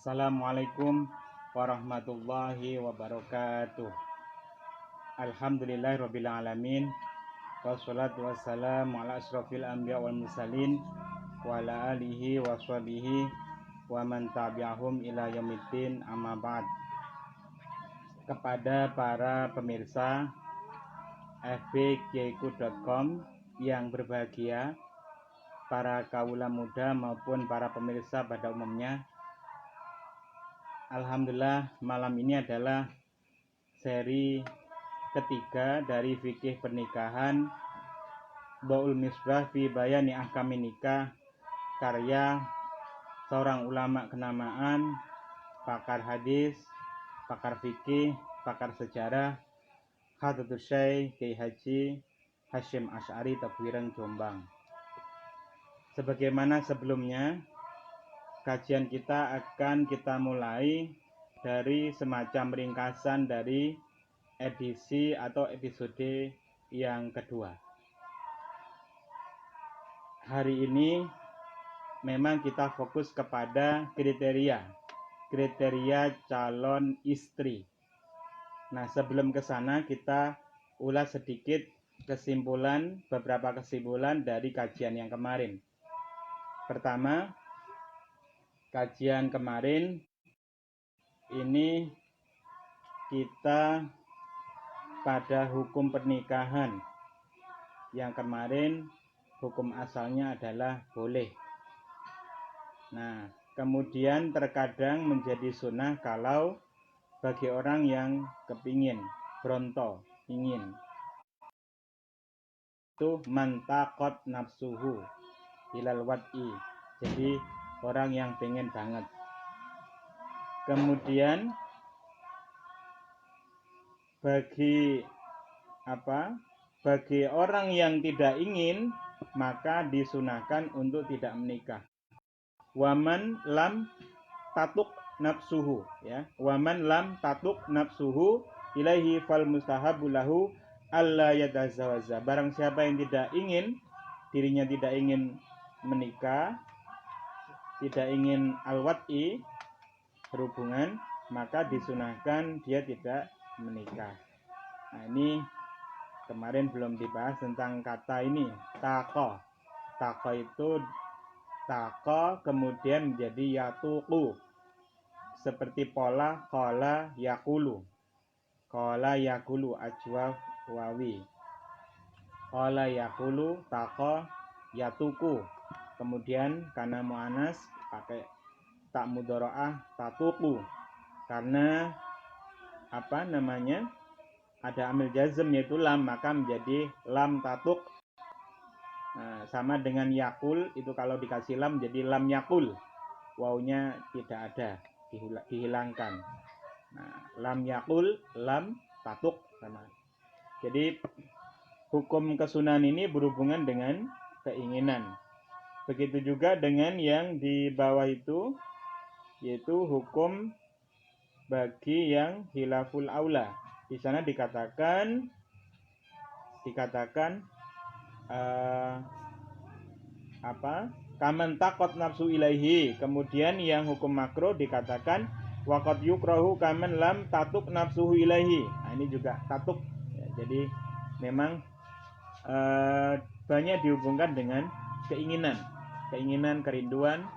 Assalamualaikum warahmatullahi wabarakatuh. Alhamdulillahirabbil alamin. Wassalatu wassalamu ala asyrofil anbiya wal mursalin wa ala alihi wa sahbihi wa man tabi'ahum ila yaumiddin, amma ba'd. Kepada para pemirsa fbkiaiku.com yang berbahagia, para kaula muda maupun para pemirsa pada umumnya, alhamdulillah malam ini adalah seri ketiga dari fikih pernikahan Dhaul Misbah fi Bayani Ahkamin Nikah, karya seorang ulama kenamaan, pakar hadis, pakar fikih, pakar sejarah, Hadratus Syekh Kiai Haji Hasyim Asy'ari Tebuireng, Jombang. Sebagaimana sebelumnya, kajian kita akan kita mulai dari semacam ringkasan dari edisi atau episode yang kedua. Hari ini memang kita fokus kepada kriteria calon istri. Nah, sebelum ke sana kita ulas sedikit beberapa kesimpulan dari kajian yang kemarin. Pertama, kajian kemarin ini kita pada hukum pernikahan. Yang kemarin hukum asalnya adalah boleh. Nah, kemudian terkadang menjadi sunnah kalau bagi orang yang kepingin, bronto, ingin. Itu mantakot nafsuhu ilal wad'i. Jadi orang yang pengen banget. Kemudian bagi orang yang tidak ingin, maka disunahkan untuk tidak menikah. Waman lam tatuk nafsuhu, ya. Waman lam tatuk nafsuhu ilaihi fal mustahabu lahu alla yatazawaza. Barang siapa yang dirinya tidak ingin menikah, tidak ingin al-wad'i, berhubungan, maka disunahkan dia tidak menikah. Nah, ini kemarin belum dibahas tentang kata ini, tako. Tako itu tako kemudian menjadi yatuku, seperti pola kola yakulu. Kola yakulu ajwa wawi. Kola yakulu tako yatuku. Kemudian karena mu'anas pakai tak mudharaah tatuku. Karena ada amil jazm yaitu lam, maka menjadi lam tatuk. Nah, sama dengan yakul, itu kalau dikasih lam jadi lam yakul, wawunya tidak ada, dihilangkan. Nah, lam yakul, lam tatuk sama. Jadi hukum kesunahan ini berhubungan dengan keinginan. Begitu juga dengan yang di bawah itu, yaitu hukum bagi yang hilaful aula. Di sana dikatakan kaman takot nafsu ilaihi. Kemudian yang hukum makro dikatakan waqad yukrahu kaman lam tatuk nafsuhu ilaihi. Nah, ini juga tatuk, ya, jadi memang banyak dihubungkan dengan keinginan, kerinduan,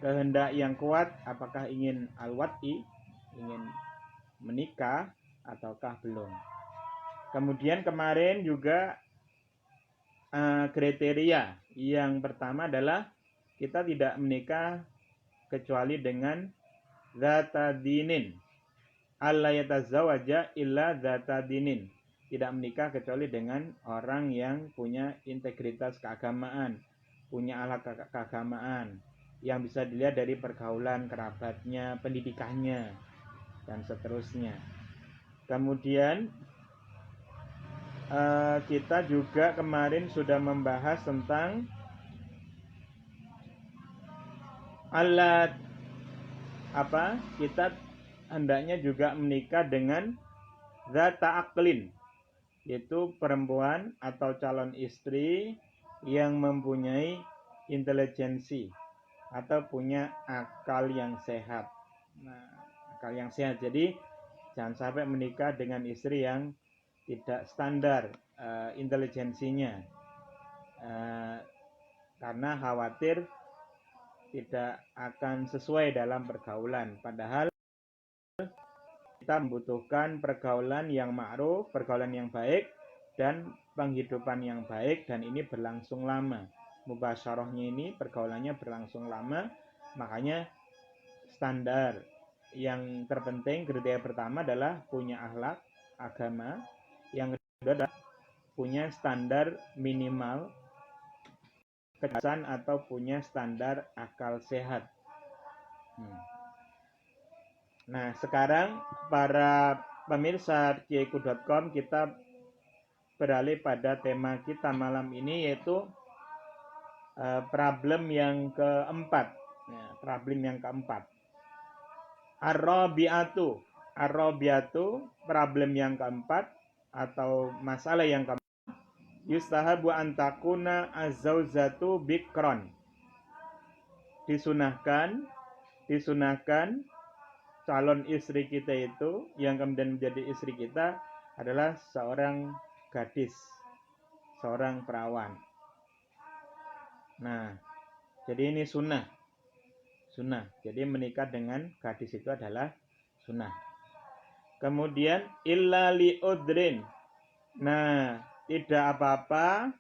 kehendak yang kuat, apakah ingin al-wad'i, ingin menikah ataukah belum. Kemudian kemarin juga kriteria yang pertama adalah kita tidak menikah kecuali dengan zata dinin. Alla yatazawaja illa zata dinin. Tidak menikah kecuali dengan orang yang punya integritas keagamaan, punya alat keagamaan, yang bisa dilihat dari pergaulan kerabatnya, pendidikannya, dan seterusnya. Kemudian kita juga kemarin sudah membahas tentang alat kita hendaknya juga menikah dengan zata aqlin, yaitu perempuan atau calon istri yang mempunyai intelijensi atau punya akal yang sehat. Nah, akal yang sehat. Jadi jangan sampai menikah dengan istri yang tidak standar intelijensinya, karena khawatir tidak akan sesuai dalam pergaulan. Padahal kita membutuhkan pergaulan yang ma'ruf, pergaulan yang baik, dan penghidupan yang baik, dan ini berlangsung lama. Mubasyarahnya ini pergaulannya berlangsung lama, makanya standar yang terpenting, kriteria pertama adalah punya akhlak, agama. Yang kedua adalah punya standar minimal kecerdasan atau punya standar akal sehat. Nah, sekarang para pemirsa kiaiku.com, kita beralih pada tema kita malam ini, yaitu problem yang keempat. Problem yang keempat. Ar-rabi'atu, problem yang keempat atau masalah yang keempat. Yustahabu antakuna az-zaujatu bikron. Disunahkan calon istri kita itu yang kemudian menjadi istri kita adalah seorang gadis, seorang perawan. Nah, jadi ini sunnah. Jadi menikah dengan gadis itu adalah sunnah. Kemudian illa li udrin. Nah, tidak apa-apa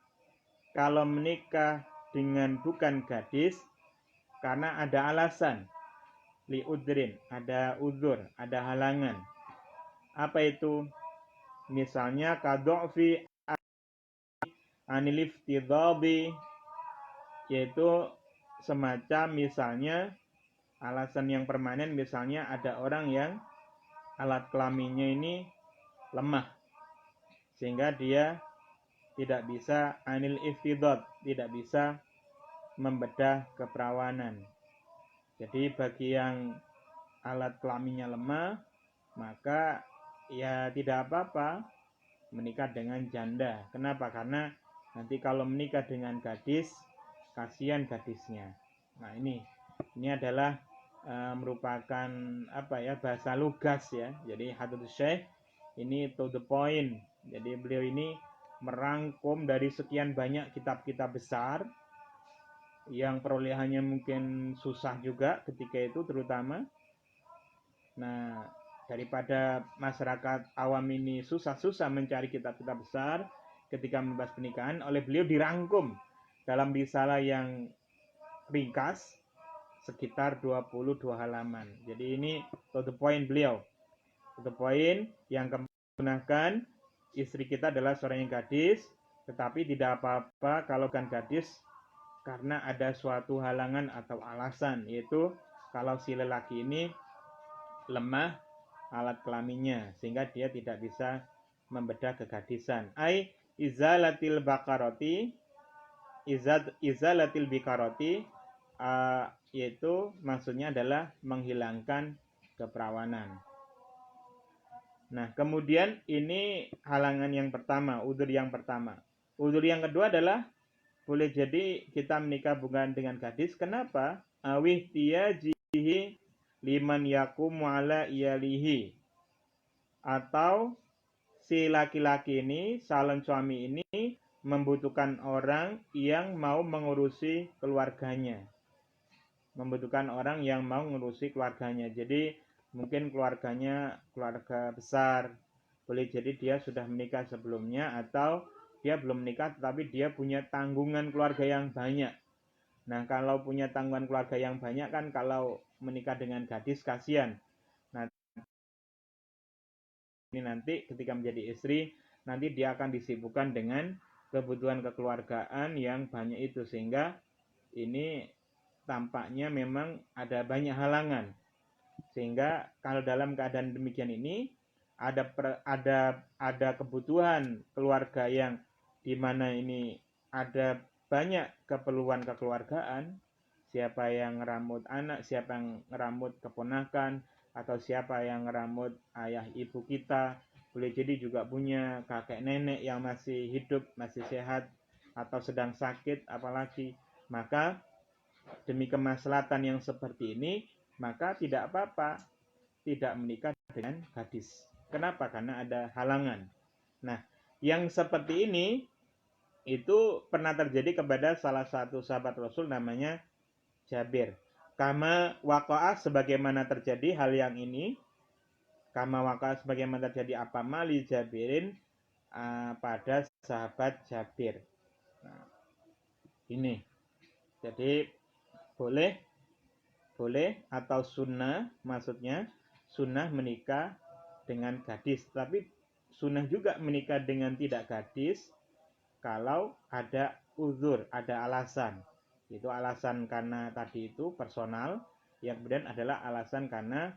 kalau menikah dengan bukan gadis karena ada alasan. Li udrin, ada uzur, ada halangan. Apa itu? Misalnya kadofi anil iftidhabi, yaitu semacam misalnya alasan yang permanen, misalnya ada orang yang alat kelaminnya ini lemah sehingga dia tidak bisa anil iftidhab, tidak bisa membedah keperawanan. Jadi bagi yang alat kelaminnya lemah, maka ya tidak apa-apa menikah dengan janda. Kenapa? Karena nanti kalau menikah dengan gadis, kasihan gadisnya. Nah, ini adalah merupakan bahasa lugas ya. Jadi Hadratus Syekh ini to the point. Jadi beliau ini merangkum dari sekian banyak kitab-kitab besar yang perolehannya mungkin susah juga ketika itu terutama. Nah, daripada masyarakat awam ini susah-susah mencari kitab-kitab besar ketika membahas pernikahan, oleh beliau dirangkum dalam risalah yang ringkas sekitar 22 halaman. Jadi ini to the point beliau. To the point yang kemudian istri kita adalah seorang yang gadis, tetapi tidak apa-apa kalau bukan gadis karena ada suatu halangan atau alasan, yaitu kalau si lelaki ini lemah alat kelaminnya sehingga dia tidak bisa membedah kegadisan. Ai izalatil bakaroti, izalatil bikaroti, yaitu maksudnya adalah menghilangkan keperawanan. Nah, kemudian ini halangan yang pertama, udzur yang pertama. Udzur yang kedua adalah boleh jadi kita menikah bukan dengan gadis. Kenapa? Awih tiyajihi liman yakumu ala iyalihi. Atau si laki-laki ini, calon suami ini membutuhkan orang yang mau mengurusi keluarganya. Jadi mungkin keluarganya keluarga besar. Boleh jadi dia sudah menikah sebelumnya atau dia belum menikah tetapi dia punya tanggungan keluarga yang banyak. Nah, kalau punya tanggungan keluarga yang banyak kan kalau menikah dengan gadis kasihan. Nah, ini nanti ketika menjadi istri, nanti dia akan disibukkan dengan kebutuhan kekeluargaan yang banyak itu, sehingga ini tampaknya memang ada banyak halangan. Sehingga kalau dalam keadaan demikian ini ada kebutuhan keluarga yang di mana ini ada banyak keperluan kekeluargaan, siapa yang ngeramut anak, siapa yang ngeramut keponakan, atau siapa yang ngeramut ayah ibu kita, boleh jadi juga punya kakek nenek yang masih hidup, masih sehat, atau sedang sakit apalagi. Maka demi kemaslahatan yang seperti ini, maka tidak apa-apa tidak menikah dengan gadis. Kenapa? Karena ada halangan. Nah, yang seperti ini itu pernah terjadi kepada salah satu sahabat Rasul namanya Jabir. Kama waqa'a, sebagaimana terjadi hal yang ini, kama waqa'a, sebagaimana terjadi apa mali Jabirin, pada sahabat Jabir. Nah, ini. Jadi boleh atau sunnah, maksudnya sunnah menikah dengan gadis, tapi sunnah juga menikah dengan tidak gadis kalau ada uzur, ada alasan. Itu alasan karena tadi itu personal, yang kemudian adalah alasan karena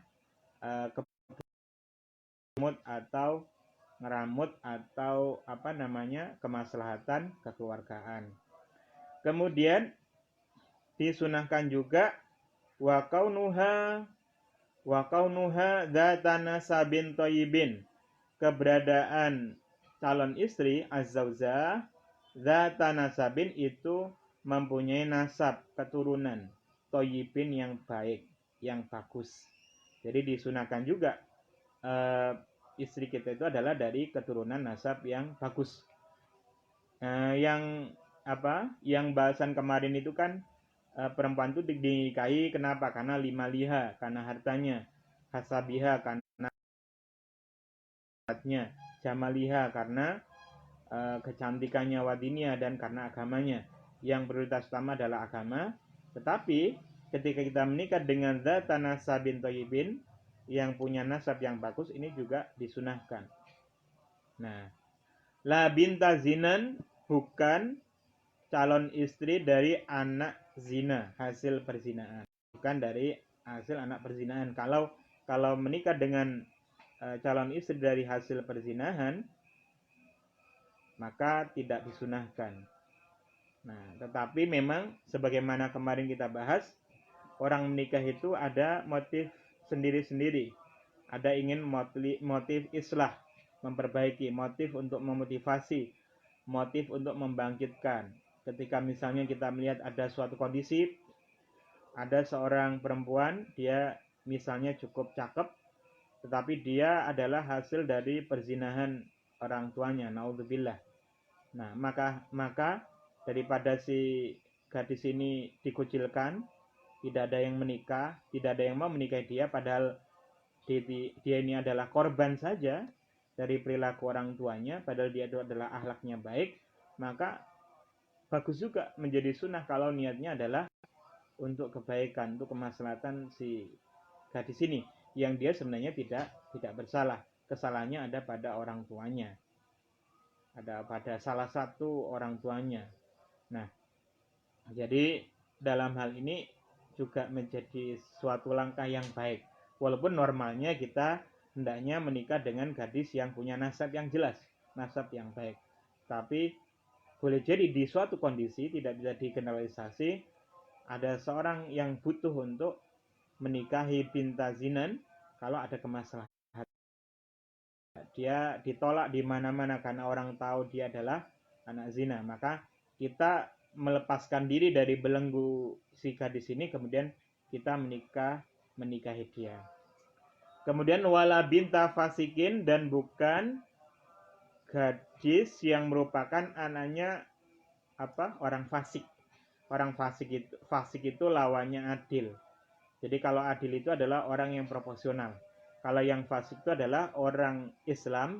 kemut atau ngeramut atau kemaslahatan kekeluargaan. Kemudian disunahkan juga wa kaunuha dzata nasabin thayyibin, keberadaan calon istri az-zaujah dzata nasabin itu mempunyai nasab keturunan thayyibin yang baik, yang bagus. Jadi disunahkan juga istri kita itu adalah dari keturunan nasab yang bagus. Yang bahasan kemarin itu kan perempuan itu dinikahi kenapa? Karena 5 liha, karena hartanya, hasabiha karena hartanya, jamaliha karena kecantikannya, wadinia dan karena agamanya. Yang prioritas utama adalah agama. Tetapi ketika kita menikah dengan dzata nasabin thayyibin, yang punya nasab yang bagus, ini juga disunahkan. Nah, la binta zinan, bukan calon istri dari anak zina, hasil perzinahan. Bukan dari hasil anak perzinahan. Kalau menikah dengan calon istri dari hasil perzinahan, maka tidak disunahkan. Nah, tetapi memang sebagaimana kemarin kita bahas, orang menikah itu ada motif sendiri-sendiri. Ada ingin motif islah, memperbaiki, motif untuk memotivasi, motif untuk membangkitkan. Ketika misalnya kita melihat ada suatu kondisi, ada seorang perempuan, dia misalnya cukup cakep, tetapi dia adalah hasil dari perzinahan orang tuanya, naudzubillah. Nah, maka daripada si gadis ini dikucilkan, tidak ada yang menikah, tidak ada yang mau menikahi dia, padahal dia ini adalah korban saja dari perilaku orang tuanya, padahal dia itu adalah akhlaknya baik, maka bagus juga menjadi sunnah kalau niatnya adalah untuk kebaikan, untuk kemaslahatan si gadis ini, yang dia sebenarnya tidak bersalah. Kesalahannya ada pada orang tuanya, ada pada salah satu orang tuanya. Nah, jadi dalam hal ini juga menjadi suatu langkah yang baik. Walaupun normalnya kita hendaknya menikah dengan gadis yang punya nasab yang jelas, nasab yang baik. Tapi boleh jadi di suatu kondisi tidak bisa digeneralisasi, ada seorang yang butuh untuk menikahi binta zinan kalau ada kemaslahatan. Dia ditolak di mana-mana karena orang tahu dia adalah anak zina, maka kita melepaskan diri dari belenggu si gadis ini, kemudian kita menikahi dia. Kemudian wala binta fasikin, dan bukan gadis yang merupakan anaknya orang fasik. Orang fasik itu lawannya adil. Jadi kalau adil itu adalah orang yang proporsional. Kalau yang fasik itu adalah orang Islam,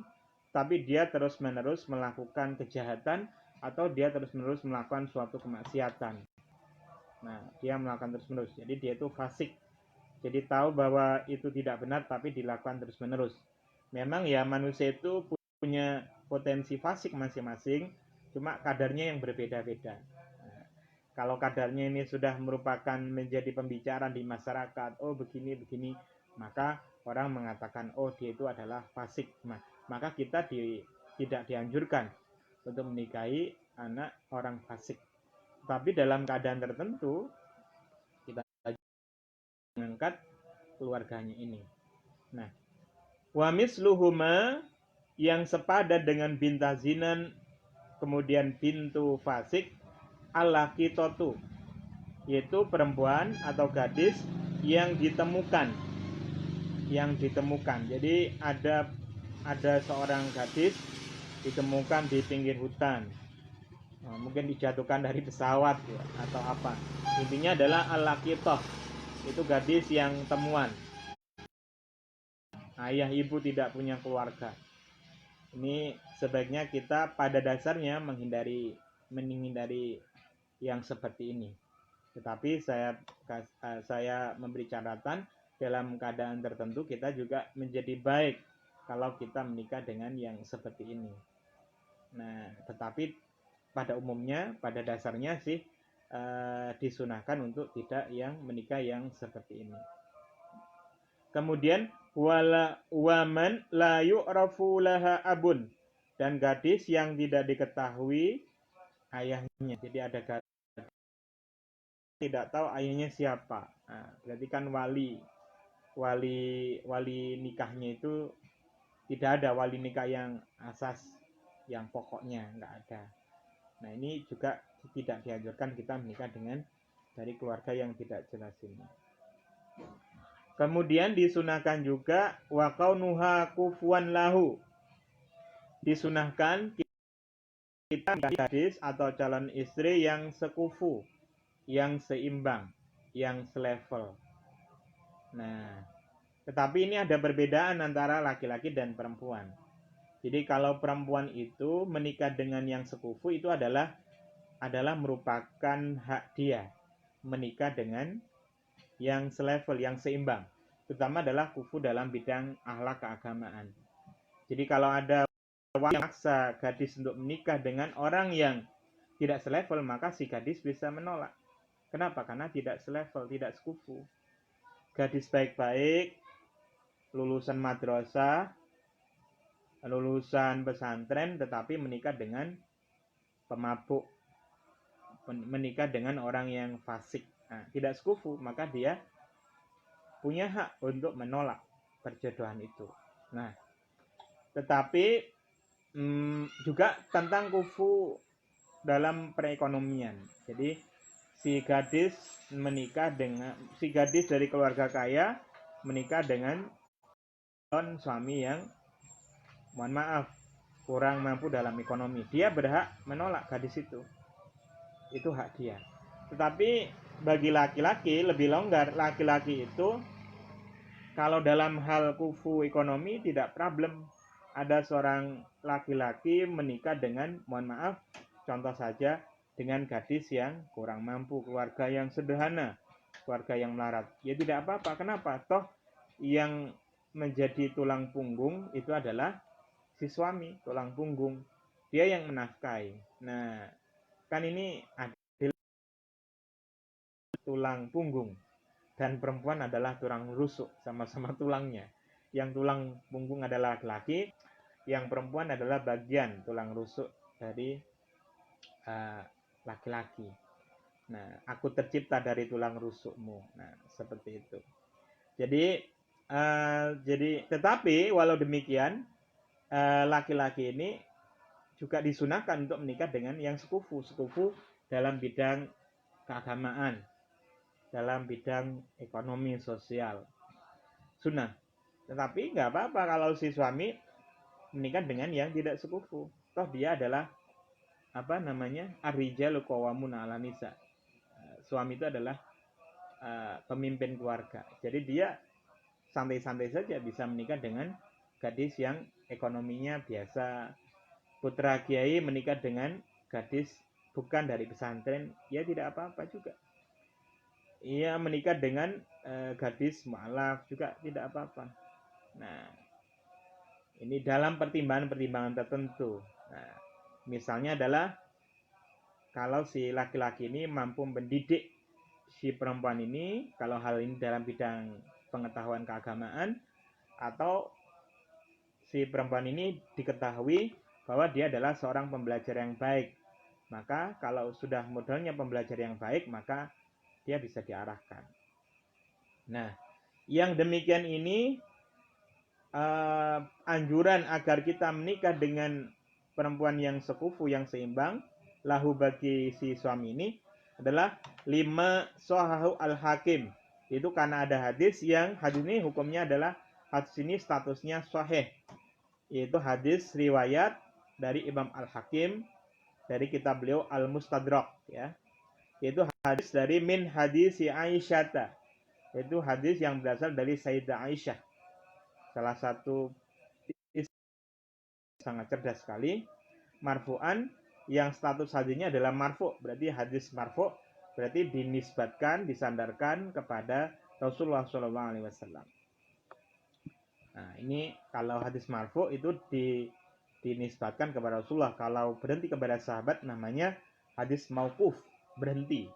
tapi dia terus-menerus melakukan kejahatan atau dia terus-menerus melakukan suatu kemaksiatan. Nah, dia melakukan terus-menerus. Jadi dia itu fasik. Jadi tahu bahwa itu tidak benar tapi dilakukan terus-menerus. Memang ya manusia itu punya potensi fasik masing-masing, cuma kadarnya yang berbeda-beda. Nah, kalau kadarnya ini sudah merupakan menjadi pembicaraan di masyarakat, oh begini, maka orang mengatakan, oh dia itu adalah fasik. Maka kita tidak dianjurkan untuk menikahi anak orang fasik. Tapi dalam keadaan tertentu, kita mengangkat keluarganya ini. Nah, wa misluhuma, yang sepadan dengan binta zinan, kemudian bintu fasik, al-laqitatu, yaitu perempuan atau gadis yang ditemukan. Jadi ada seorang gadis ditemukan di pinggir hutan. Mungkin dijatuhkan dari pesawat ya, atau apa. Intinya adalah al-laqithah. Itu gadis yang temuan. Ayah ibu tidak punya keluarga. Ini sebaiknya kita pada dasarnya menghindari yang seperti ini. Tetapi saya memberi catatan, dalam keadaan tertentu kita juga menjadi baik kalau kita menikah dengan yang seperti ini. Nah, tetapi pada umumnya, pada dasarnya sih disunahkan untuk tidak yang menikah yang seperti ini. Kemudian waman la yu'rafu laha abun, dan gadis yang tidak diketahui ayahnya. Jadi ada gadis tidak tahu ayahnya siapa. Nah, berarti kan wali nikahnya itu tidak ada wali nikah yang asas, yang pokoknya nggak ada. Nah, ini juga tidak dianjurkan kita menikah dengan dari keluarga yang tidak jelas ini. Kemudian disunahkan juga wa kaunuha kufuwan lahu. Disunahkan kita gadis atau calon istri yang sekufu, yang seimbang, yang selevel. Nah, tetapi ini ada perbedaan antara laki-laki dan perempuan. Jadi kalau perempuan itu menikah dengan yang sekufu itu adalah merupakan hak dia menikah dengan yang selevel, yang seimbang. Terutama adalah kufu dalam bidang akhlak keagamaan. Jadi kalau ada yang maksa gadis untuk menikah dengan orang yang tidak selevel, maka si gadis bisa menolak. Kenapa? Karena tidak selevel, tidak sekufu. Gadis baik-baik, lulusan madrasah, lulusan pesantren, tetapi menikah dengan pemabuk, menikah dengan orang yang fasik. Nah, tidak sekufu, maka dia punya hak untuk menolak perjodohan itu. Nah, tetapi juga tentang kufu dalam perekonomian. Jadi si gadis dari keluarga kaya menikah dengan suami yang mohon maaf kurang mampu dalam ekonomi. Dia berhak menolak gadis itu. Itu hak dia. Tetapi bagi laki-laki lebih longgar. Laki-laki itu kalau dalam hal kufu ekonomi tidak problem. Ada seorang laki-laki menikah dengan, mohon maaf, contoh saja dengan gadis yang kurang mampu, keluarga yang sederhana, keluarga yang melarat. Ya tidak apa-apa. Kenapa? Toh yang menjadi tulang punggung itu adalah si suami, tulang punggung. Dia yang menafkahi. Nah, kan ini adil, tulang punggung. Dan perempuan adalah tulang rusuk, sama-sama tulangnya. Yang tulang punggung adalah laki-laki, yang perempuan adalah bagian tulang rusuk dari laki-laki. Nah, aku tercipta dari tulang rusukmu. Nah, seperti itu. Jadi tetapi walau demikian, laki-laki ini juga disunahkan untuk menikah dengan yang sekufu dalam bidang keagamaan, dalam bidang ekonomi sosial. Sunnah. Tetapi nggak apa-apa kalau si suami menikah dengan yang tidak sekufu. Toh dia adalah ar-rijalu qawwamuna 'alan nisa. Suami itu adalah pemimpin keluarga. Jadi dia santai-santai saja bisa menikah dengan gadis yang ekonominya biasa. Putra kiai menikah dengan gadis bukan dari pesantren, ya tidak apa-apa juga. Ia menikah dengan gadis mu'alaf juga tidak apa-apa. Nah, ini dalam pertimbangan-pertimbangan tertentu. Nah, misalnya adalah kalau si laki-laki ini mampu mendidik si perempuan ini, kalau hal ini dalam bidang pengetahuan keagamaan, atau si perempuan ini diketahui bahwa dia adalah seorang pembelajar yang baik. Maka kalau sudah modelnya pembelajar yang baik, maka dia bisa diarahkan. Nah, yang demikian ini anjuran agar kita menikah dengan perempuan yang sekufu, yang seimbang, lahu bagi si suami ini adalah 5 sahahu al-hakim. Itu karena ada hadis ini hukumnya adalah hadis ini statusnya sahih. Yaitu hadis riwayat dari Imam Al-Hakim dari kitab beliau Al-Mustadrak ya. Yaitu hadis dari min hadis Aisyah. Yaitu hadis yang berasal dari Sayyidah Aisyah. Salah satu sangat cerdas sekali. Marfu'an yang status hadisnya adalah marfu'. Berarti hadis marfu' berarti dinisbatkan, disandarkan kepada Rasulullah SAW. Nah, ini kalau hadis marfu' itu dinisbatkan kepada Rasulullah. Kalau berhenti kepada sahabat namanya hadis mauquf, berhenti.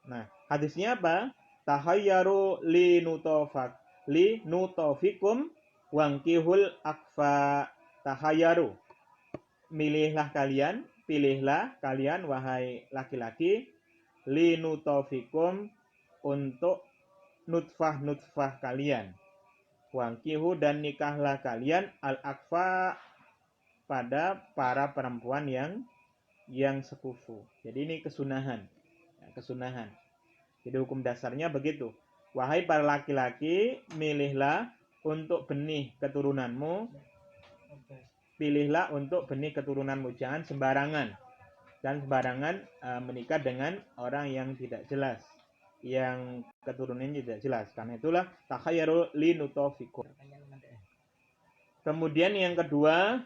Nah, hadisnya apa? Tahayyaru li nutofikum wangkihul akfa. Tahayyaru. Pilihlah kalian wahai laki-laki linutofikum untuk nutfah kalian. Wangkihu dan nikahlah kalian al-akfa pada para perempuan yang sekufu. Jadi ini kesunahan. Jadi hukum dasarnya begitu. Wahai para laki-laki, milihlah untuk benih keturunanmu. Pilihlah untuk benih keturunanmu, jangan sembarangan. Dan sembarangan menikah dengan orang yang tidak jelas, yang keturunannya tidak jelas. Karena itulah takhayyaru linutofikum. Kemudian yang kedua,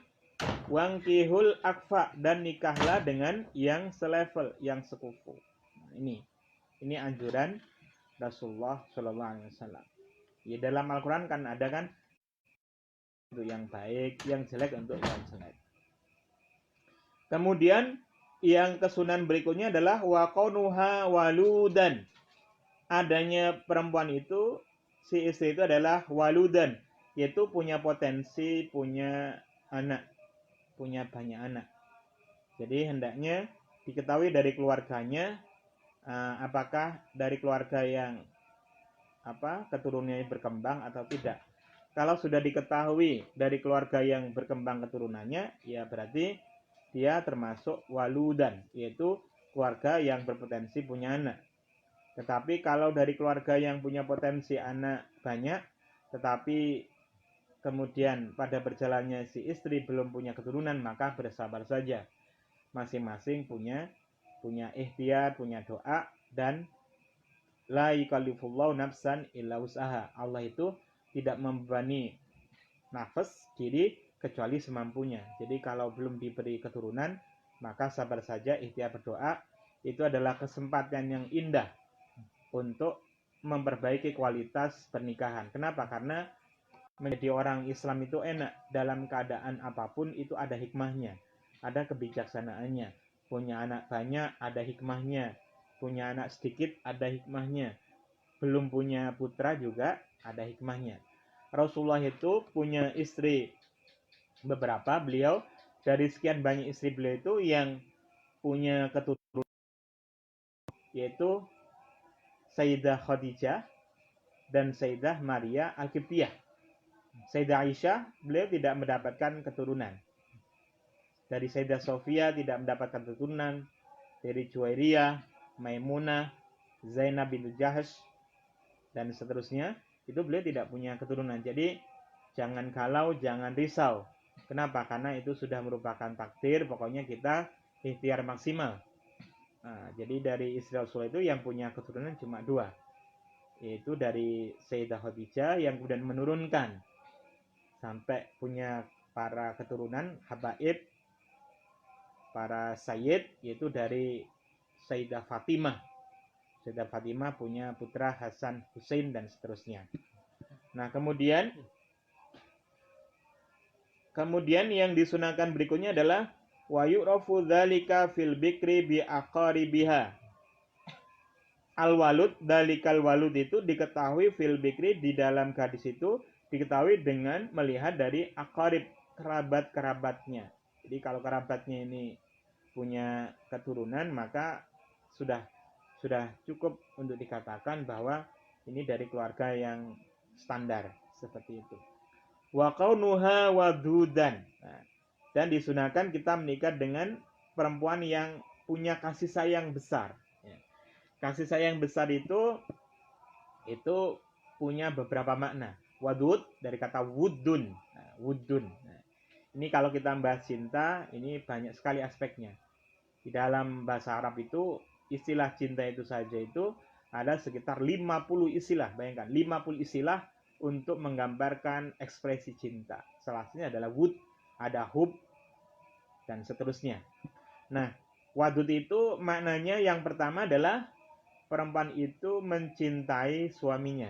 wangkihul akfa, dan nikahlah dengan yang selevel, yang sekufu. Nah, ini anjuran Rasulullah SAW. Ya, dalam Al-Quran kan ada kan untuk yang baik, yang jelek untuk yang jelek. Kemudian yang kesunahan berikutnya adalah waqonuha waludan. Adanya perempuan itu, si istri itu adalah waludan, yaitu punya potensi, punya anak, punya banyak anak. Jadi hendaknya diketahui dari keluarganya, apakah dari keluarga yang keturunannya berkembang atau tidak. Kalau sudah diketahui dari keluarga yang berkembang keturunannya, ya berarti dia termasuk waludan, yaitu keluarga yang berpotensi punya anak. Tetapi kalau dari keluarga yang punya potensi anak banyak, tetapi kemudian pada berjalannya si istri belum punya keturunan, maka bersabar saja. Masing-masing punya ikhtiar, punya doa, dan la yukallifullahu nafsan illa wus'aha. Allah itu tidak membebani nafas diri kecuali semampunya. Jadi kalau belum diberi keturunan, maka sabar saja, ikhtiar berdoa. Itu adalah kesempatan yang indah untuk memperbaiki kualitas pernikahan. Kenapa? Karena menjadi orang Islam itu enak. Dalam keadaan apapun itu ada hikmahnya, ada kebijaksanaannya. Punya anak banyak, ada hikmahnya. Punya anak sedikit, ada hikmahnya. Belum punya putra juga ada hikmahnya. Rasulullah itu punya istri beberapa. Beliau dari sekian banyak istri beliau itu yang punya keturunan yaitu Sayyidah Khadijah dan Sayyidah Maria Al-Qibtiyah. Sayyidah Aisyah beliau tidak mendapatkan keturunan. Dari Sayyidah Sofia tidak mendapatkan keturunan. Dari Juwairiyah, Maimunah, Zainab bintu Jahsh, dan seterusnya, itu beliau tidak punya keturunan. Jadi jangan galau, jangan risau. Kenapa? Karena itu sudah merupakan takdir. Pokoknya kita ikhtiar maksimal. Nah, jadi dari istri Rasul itu yang punya keturunan cuma 2, yaitu dari Sayyidah Khadijah yang kemudian menurunkan sampai punya para keturunan habaib, para sayyid, yaitu dari Sayyidah Fatimah. Sayyidah Fatimah punya putra Hasan, Husain, dan seterusnya. Nah, kemudian yang disunahkan berikutnya adalah wa yu'rafu dzalika fil bikri bi aqaribiha. Al-walud, dalikal walud itu diketahui fil bikri, di dalam gadis itu diketahui dengan melihat dari aqarib, kerabat-kerabatnya. Jadi kalau kerabatnya ini punya keturunan, maka sudah cukup untuk dikatakan bahwa ini dari keluarga yang standar, seperti itu. Wa qaunuha wadudan. Nah, dan disunahkan kita menikah dengan perempuan yang punya kasih sayang besar. Kasih sayang besar itu itu punya beberapa makna. Wadud dari kata wudun. Nah, wudun. Nah, ini kalau kita bahas cinta, ini banyak sekali aspeknya. Di dalam bahasa Arab itu istilah cinta itu saja itu ada sekitar 50 istilah. Bayangkan 50 istilah untuk menggambarkan ekspresi cinta. Salah satunya adalah wud, ada hub, dan seterusnya. Nah, wadud itu maknanya yang pertama adalah perempuan itu mencintai suaminya.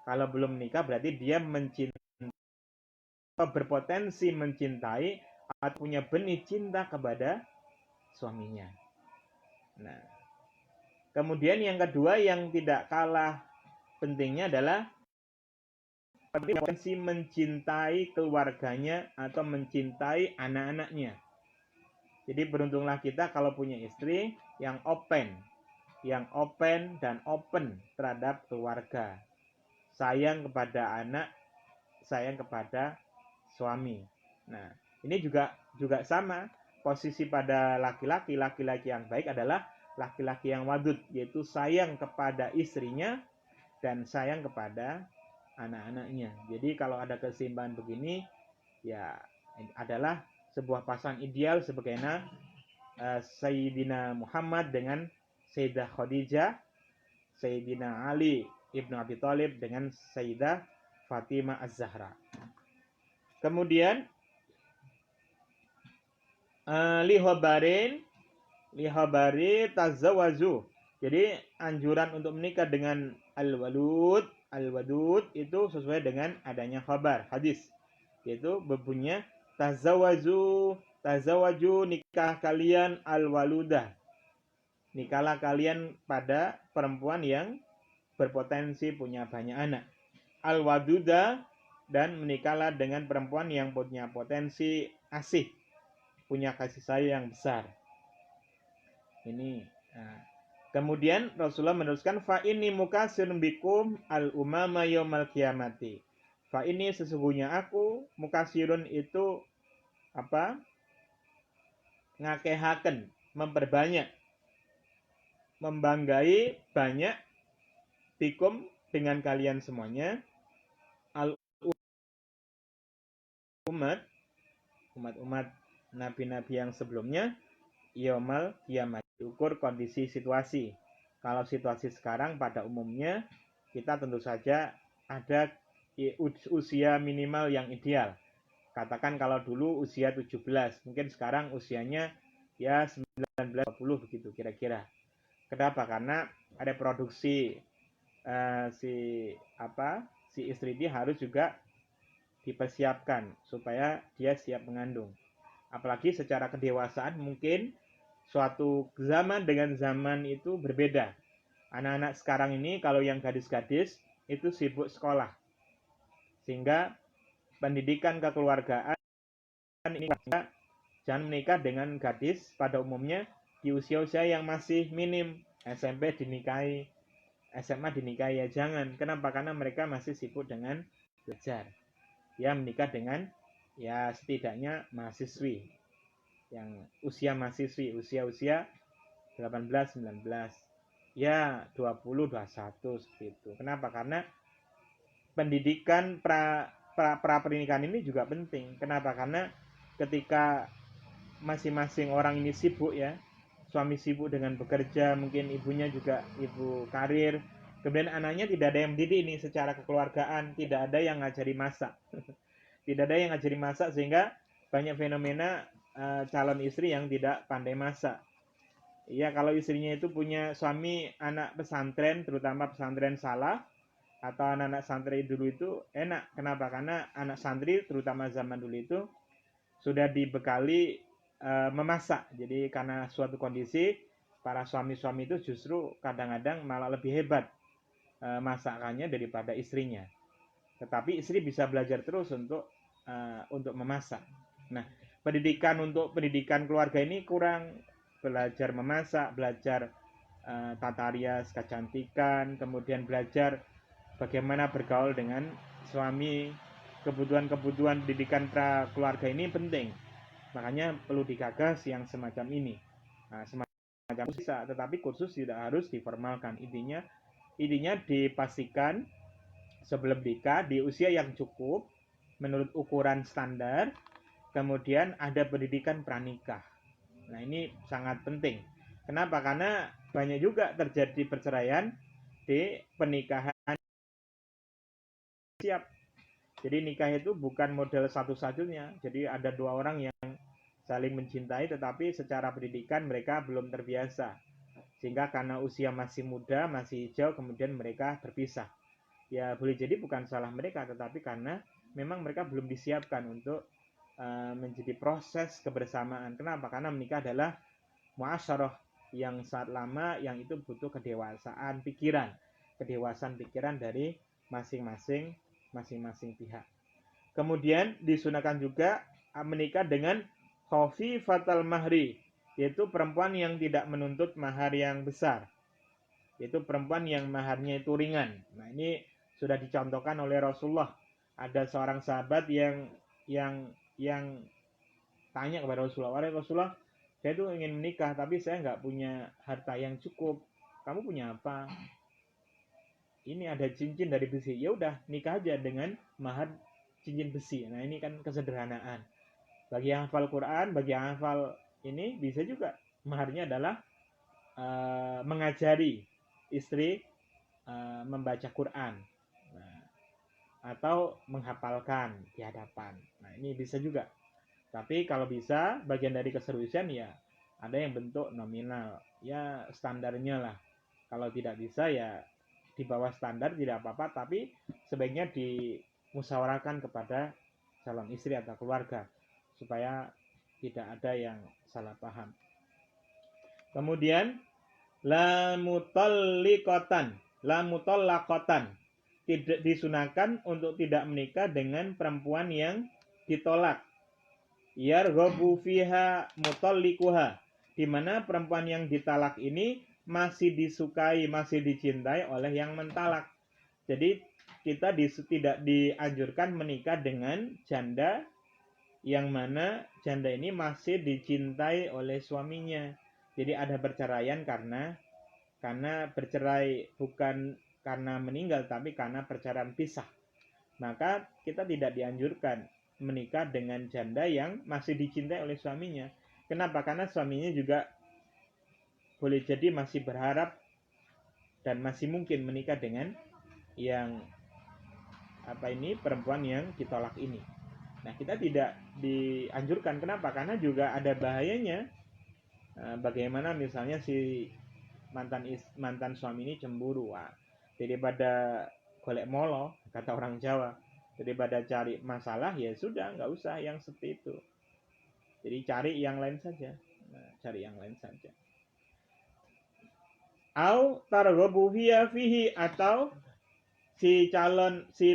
Kalau belum menikah berarti dia mencintai, berpotensi mencintai atau punya benih cinta kepada suaminya. Nah, kemudian yang kedua yang tidak kalah pentingnya adalah potensi mencintai keluarganya atau mencintai anak-anaknya. Jadi beruntunglah kita kalau punya istri yang open dan open terhadap keluarga. Sayang kepada anak, sayang kepada suami. Nah, ini juga sama. Posisi pada laki-laki yang baik adalah laki-laki yang wadud, yaitu sayang kepada istrinya dan sayang kepada anak-anaknya. Jadi kalau ada keseimbangan begini, ya adalah sebuah pasangan ideal sebagaimana Sayyidina Muhammad dengan Sayyidah Khadijah, Sayyidina Ali Ibnu Abi Thalib dengan Sayyidah Fatimah Az-Zahra. Kemudian lihabari tazawwaju. Jadi anjuran untuk menikah dengan al-wadud itu sesuai dengan adanya khabar hadis, yaitu berbunyinya tazawwaju nikah kalian al-waludah. Nikahlah kalian pada perempuan yang berpotensi punya banyak anak. Al-waduda, dan menikahlah dengan perempuan yang punya potensi asih, punya kasih sayang yang besar. Ini. Nah. Kemudian Rasulullah meneruskan, fa ini mukasirun bikum al-umama yaumal qiyamati. Fa ini sesungguhnya aku mukasirun itu apa? Ngakehaken, memperbanyak, membanggai banyak bikum dengan kalian semuanya umat nabi-nabi yang sebelumnya yaumal qiyamah, diukur kondisi situasi. Kalau situasi sekarang pada umumnya kita tentu saja ada usia minimal yang ideal. Katakan kalau dulu usia 17, mungkin sekarang usianya ya 19-20 begitu kira-kira. Kenapa? Karena ada produksi si istri dia harus juga dipersiapkan supaya dia siap mengandung. Apalagi secara kedewasaan mungkin suatu zaman dengan zaman itu berbeda. Anak-anak sekarang ini kalau yang gadis-gadis itu sibuk sekolah. Sehingga pendidikan kekeluargaan ini jangan menikah dengan gadis pada umumnya di usia-usia yang masih minim. SMP dinikahi, SMA dinikahi, ya jangan. Kenapa? Karena mereka masih sibuk dengan belajar. Ya menikah dengan ya setidaknya mahasiswi, yang usia mahasiswi, usia 18, 19, ya 20, 21 seperti itu. Kenapa? Karena pendidikan pra pernikahan ini juga penting. Kenapa? Karena ketika masing-masing orang ini sibuk ya, suami sibuk dengan bekerja, mungkin ibunya juga ibu karir, kemudian anaknya tidak ada yang mendidik ini secara kekeluargaan, tidak ada yang ngajari masak. Tidak ada yang ngajari masak sehingga banyak fenomena calon istri yang tidak pandai masak. Ya, kalau istrinya itu punya suami anak pesantren, terutama pesantren salah, atau anak-anak santri dulu itu enak. Kenapa? Karena anak santri, terutama zaman dulu itu, sudah dibekali memasak. Jadi karena suatu kondisi, para suami-suami itu justru kadang-kadang malah lebih hebat masakannya daripada istrinya. Tetapi istri bisa belajar terus untuk memasak. Nah, pendidikan keluarga ini kurang belajar memasak, belajar tata rias, kecantikan, kemudian belajar bagaimana bergaul dengan suami. Kebutuhan pendidikan pra keluarga ini penting. Makanya perlu digagas yang semacam ini. Nah, semacam bisa, tetapi kursus tidak harus diformalkan. Intinya intinya dipastikan sebelum nikah di usia yang cukup menurut ukuran standar, kemudian ada pendidikan pranikah. Nah, ini sangat penting. Kenapa? Karena banyak juga terjadi perceraian di pernikahan siap. Jadi nikah itu bukan model satu-satunya. Jadi ada dua orang yang saling mencintai tetapi secara pendidikan mereka belum terbiasa. Sehingga karena usia masih muda, masih hijau, kemudian mereka berpisah. Ya boleh jadi bukan salah mereka, tetapi karena memang mereka belum disiapkan untuk menjadi proses kebersamaan. Kenapa? Karena menikah adalah muasyarah yang sangat lama, yang itu butuh kedewasaan pikiran dari masing-masing pihak. Kemudian disunahkan juga menikah dengan khafifatal mahri, yaitu perempuan yang tidak menuntut mahar yang besar, yaitu perempuan yang maharnya itu ringan. Nah, ini sudah dicontohkan oleh Rasulullah. Ada seorang sahabat yang tanya kepada Rasulullah, "Wahai Rasulullah, saya tuh ingin menikah tapi saya nggak punya harta yang cukup. Kamu punya apa?" "Ini ada cincin dari besi." "Ya udah, nikah aja dengan mahar cincin besi." Nah, ini kan kesederhanaan. Bagi yang hafal Quran, bagi yang hafal ini bisa juga maharnya adalah mengajari istri membaca Quran, nah, atau menghafalkan di hadapan. Nah, ini bisa juga. Tapi kalau bisa bagian dari keseriusan ya ada yang bentuk nominal, ya standarnya lah. Kalau tidak bisa ya di bawah standar tidak apa-apa, tapi sebaiknya dimusyawarahkan kepada calon istri atau keluarga supaya tidak ada yang salah paham. Kemudian la mutallaqatan, tidak disunahkan untuk tidak menikah dengan perempuan yang ditolak. Yarghabu fiha mutallikuha, di mana perempuan yang ditalak ini masih disukai, masih dicintai oleh yang mentalak. Jadi kita tidak dianjurkan menikah dengan janda yang mana janda ini masih dicintai oleh suaminya. Jadi ada perceraian karena bercerai bukan karena meninggal tapi karena perceraian pisah. Maka kita tidak dianjurkan menikah dengan janda yang masih dicintai oleh suaminya. Kenapa? Karena suaminya juga boleh jadi masih berharap dan masih mungkin menikah dengan yang perempuan yang ditolak ini. Nah, kita tidak dianjurkan. Kenapa? Karena juga ada bahayanya. Bagaimana misalnya si mantan suami ini cemburu. Daripada golek molo, kata orang Jawa, daripada cari masalah ya sudah, nggak usah yang seperti itu. Jadi cari yang lain saja. Au targhabu fihi, atau si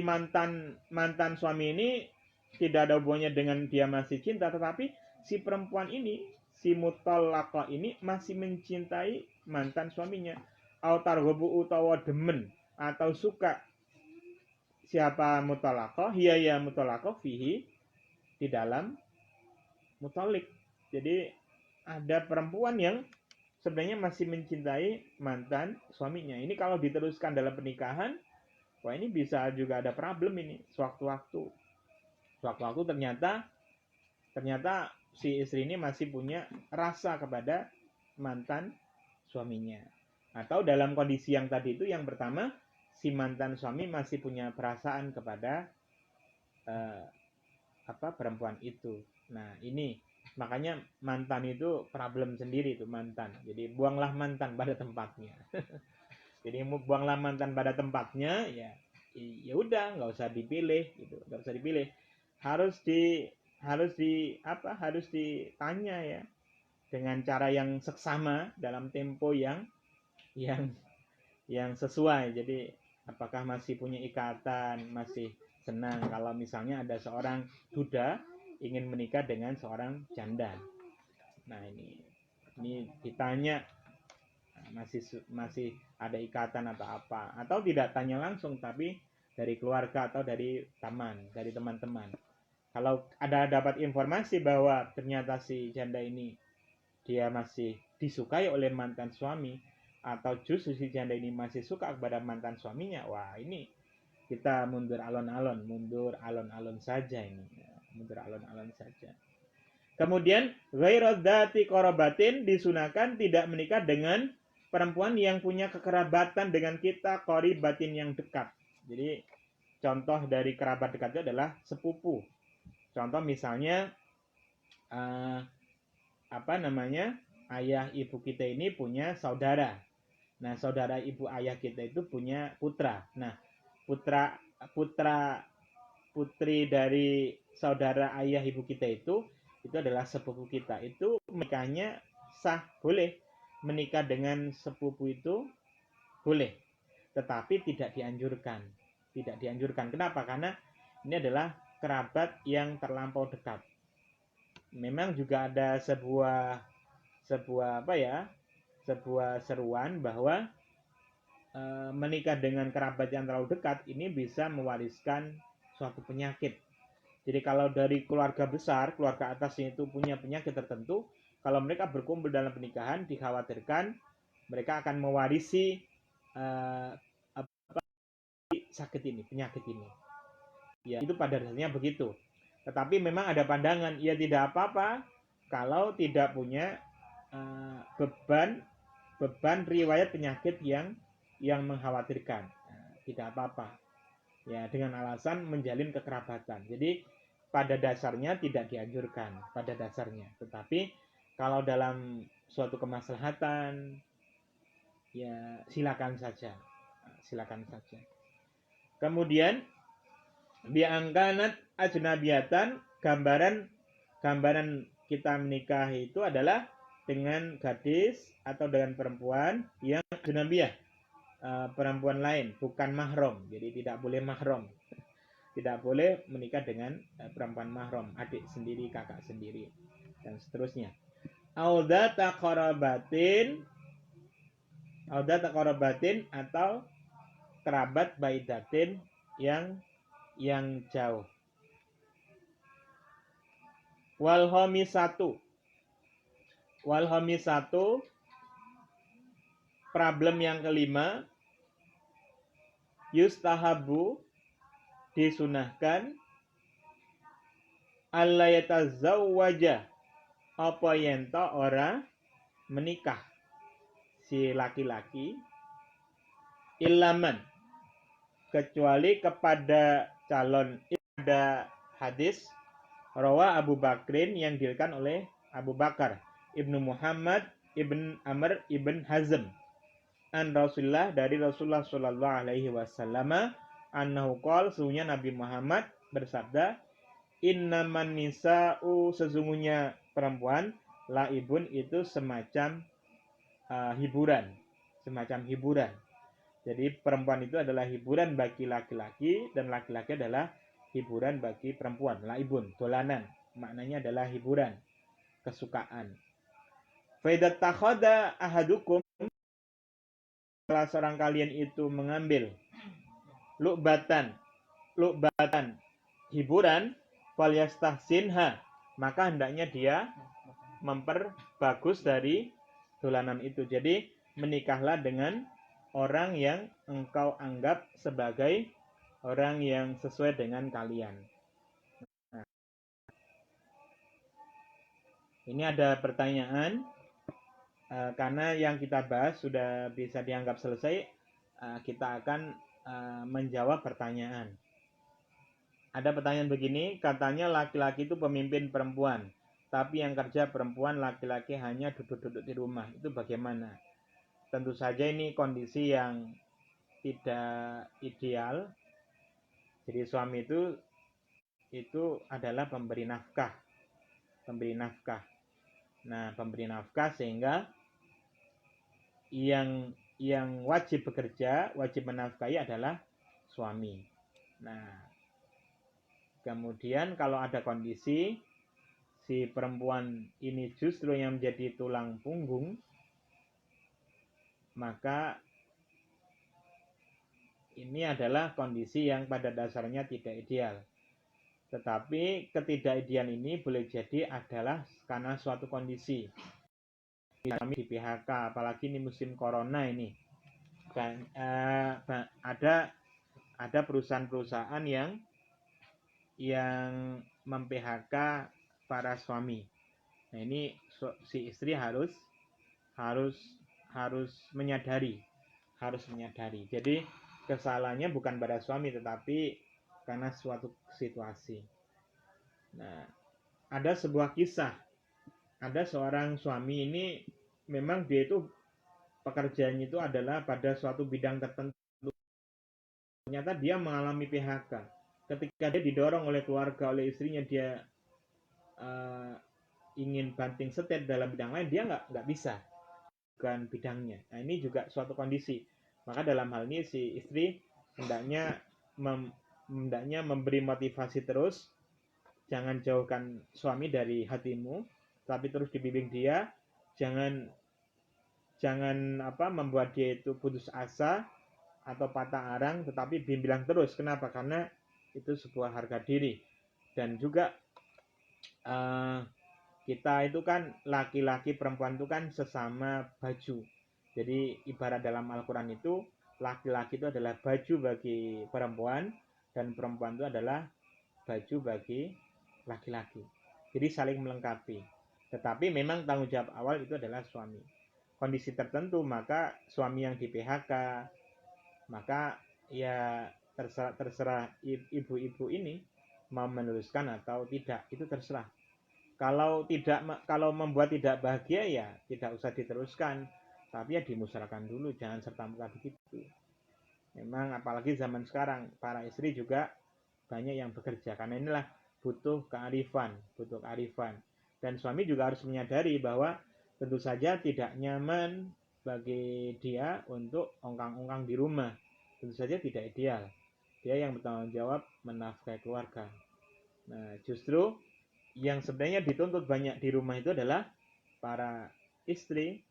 mantan suami ini tidak ada hubungannya dengan dia masih cinta, tetapi si perempuan ini, si mutallaqah ini masih mencintai mantan suaminya. Au targhabu, utawa demen atau suka siapa mutallaqah, ya mutallaqah fihi, di dalam mutalik. Jadi ada perempuan yang sebenarnya masih mencintai mantan suaminya. Ini kalau diteruskan dalam pernikahan, wah ini bisa juga ada problem ini sewaktu-waktu ternyata si istri ini masih punya rasa kepada mantan suaminya. Atau dalam kondisi yang tadi itu, yang pertama, si mantan suami masih punya perasaan kepada perempuan itu. Nah, ini makanya mantan itu problem sendiri itu, mantan. Jadi buanglah mantan pada tempatnya. Jadi buanglah mantan pada tempatnya, ya udah, nggak usah dipilih gitu, harus ditanya ya dengan cara yang seksama dalam tempo yang sesuai. Jadi apakah masih punya ikatan, masih senang kalau misalnya ada seorang duda ingin menikah dengan seorang janda. Nah, ini ditanya masih ada ikatan atau apa, atau tidak tanya langsung tapi dari keluarga atau dari teman-teman. Kalau ada dapat informasi bahwa ternyata si janda ini dia masih disukai oleh mantan suami, atau justru si janda ini masih suka kepada mantan suaminya, wah ini kita mundur alon-alon saja ini. Mundur alon-alon saja. Kemudian ghairadati qarabatin disunahkan tidak menikah dengan perempuan yang punya kekerabatan dengan kita, qaribatin yang dekat. Jadi contoh dari kerabat dekat itu adalah sepupu. Contoh misalnya ayah ibu kita ini punya saudara. Nah, saudara ibu ayah kita itu punya putra. Nah, putri dari saudara ayah ibu kita itu adalah sepupu kita. Itu menikahnya sah, boleh. Menikah dengan sepupu itu boleh. Tetapi tidak dianjurkan. Tidak dianjurkan. Kenapa? Karena ini adalah kerabat yang terlampau dekat. Memang juga ada sebuah seruan bahwa menikah dengan kerabat yang terlalu dekat ini bisa mewariskan suatu penyakit. Jadi kalau dari keluarga besar, keluarga atasnya itu punya penyakit tertentu, kalau mereka berkumpul dalam pernikahan, dikhawatirkan mereka akan mewarisi sakit ini, penyakit ini. Ya, itu pada dasarnya begitu. Tetapi memang ada pandangan, ya tidak apa-apa kalau tidak punya beban riwayat penyakit yang mengkhawatirkan. Tidak apa-apa. Ya, dengan alasan menjalin kekerabatan. Jadi pada dasarnya tidak dianjurkan pada dasarnya. Tetapi kalau dalam suatu kemaslahatan, ya silakan saja. Silakan saja. Kemudian biangkanat ajnabiyatan, gambaran kita menikah itu adalah dengan gadis atau dengan perempuan yang ajnabiyah, perempuan lain, bukan mahram. Jadi tidak boleh mahram. Tidak boleh menikah dengan perempuan mahram, adik sendiri, kakak sendiri, dan seterusnya. Audata qarabatin atau kerabat baidatin yang jauh. Wal khamisatu, problem yang kelima, yustahabu, disunahkan, alla yatazawwaja, apa yento ora menikah si laki-laki, ilaman, kecuali kepada calon. Ada hadis rawa Abu Bakrin yang diriwayatkan oleh Abu Bakar Ibnu Muhammad Ibn Amr Ibn Hazm an Rasulullah, dari Rasulullah Shallallahu Alaihi Wasallam, annahu qol, sesungguhnya Nabi Muhammad bersabda, innaman nisa'u, sesungguhnya perempuan, laibun, itu semacam hiburan. Jadi perempuan itu adalah hiburan bagi laki-laki, dan laki-laki adalah hiburan bagi perempuan. Laibun, dolanan, maknanya adalah hiburan, kesukaan. Fa idza takhadha ahadukum, salah seorang kalian itu mengambil lu'batan hiburan, falyastahsinha, maka hendaknya dia memperbagus dari dolanan itu. Jadi menikahlah dengan orang yang engkau anggap sebagai orang yang sesuai dengan kalian. Nah, ini ada pertanyaan, karena yang kita bahas sudah bisa dianggap selesai, kita akan menjawab pertanyaan. Ada pertanyaan begini, katanya laki-laki itu pemimpin perempuan, tapi yang kerja perempuan, laki-laki hanya duduk-duduk di rumah. Itu bagaimana? Tentu saja ini kondisi yang tidak ideal. Jadi suami itu adalah pemberi nafkah. Nah, pemberi nafkah, sehingga yang wajib bekerja, wajib menafkahi adalah suami. Nah, kemudian kalau ada kondisi si perempuan ini justru yang menjadi tulang punggung, maka ini adalah kondisi yang pada dasarnya tidak ideal. Tetapi ketidakidealan ini boleh jadi adalah karena suatu kondisi. suami di PHK, apalagi ini musim corona ini. Dan ada perusahaan-perusahaan yang mem-PHK para suami. Nah, ini si istri harus menyadari. Jadi kesalahannya bukan pada suami tetapi karena suatu situasi. Nah, ada sebuah kisah. Ada seorang suami ini memang dia itu pekerjaannya itu adalah pada suatu bidang tertentu. Ternyata dia mengalami PHK. Ketika dia didorong oleh keluarga, oleh istrinya, dia ingin banting setir dalam bidang lain, dia nggak bisa, bukan bidangnya. Nah, ini juga suatu kondisi. Maka dalam hal ini si istri hendaknya memberi motivasi terus, jangan jauhkan suami dari hatimu, tapi terus dibimbing dia, jangan membuat dia itu putus asa atau patah arang, tetapi bimbang terus. Kenapa? Karena itu sebuah harga diri. Dan juga kita itu kan laki-laki perempuan itu kan sesama baju. Jadi ibarat dalam Al-Quran itu laki-laki itu adalah baju bagi perempuan dan perempuan itu adalah baju bagi laki-laki. Jadi saling melengkapi. Tetapi memang tanggung jawab awal itu adalah suami. Kondisi tertentu maka suami yang di PHK, maka ya terserah ibu-ibu ini mau meneruskan atau tidak, itu terserah. Kalau membuat tidak bahagia ya tidak usah diteruskan, tapi ya dimusyawarahkan dulu, jangan serta-merta begitu. Memang apalagi zaman sekarang para istri juga banyak yang bekerja, karena inilah butuh kearifan. Dan suami juga harus menyadari bahwa tentu saja tidak nyaman bagi dia untuk ongkang-ongkang di rumah. Tentu saja tidak ideal. Dia yang bertanggung jawab menafkahi keluarga. Nah, justru yang sebenarnya dituntut banyak di rumah itu adalah para istri,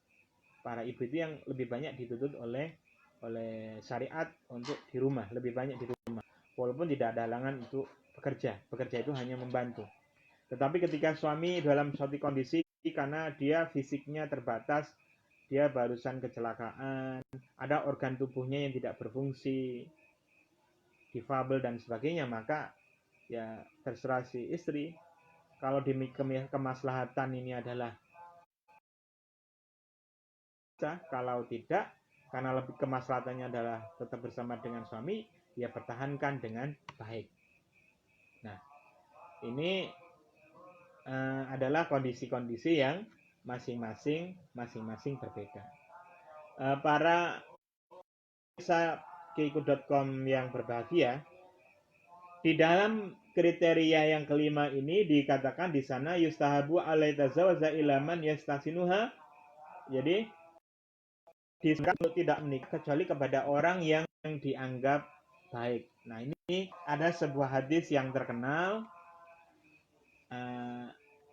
para ibu itu yang lebih banyak dituntut oleh syariat untuk di rumah, lebih banyak di rumah. Walaupun tidak ada halangan untuk bekerja itu hanya membantu. Tetapi ketika suami dalam suatu kondisi karena dia fisiknya terbatas, dia barusan kecelakaan, ada organ tubuhnya yang tidak berfungsi, difabel dan sebagainya, maka ya terserah si istri. Kalau demi kemaslahatan ini adalah, kalau tidak, karena lebih kemaslahatannya adalah tetap bersama dengan suami, ya pertahankan dengan baik. Nah, ini adalah kondisi-kondisi yang masing-masing berbeda. Para pemirsa keikut.com yang berbahagia, di dalam kriteria yang kelima ini dikatakan di sana yustahabu alaitazawaza ilaman yastasinuha. Jadi disarankan untuk tidak menikah kecuali kepada orang yang dianggap baik. Nah, ini ada sebuah hadis yang terkenal.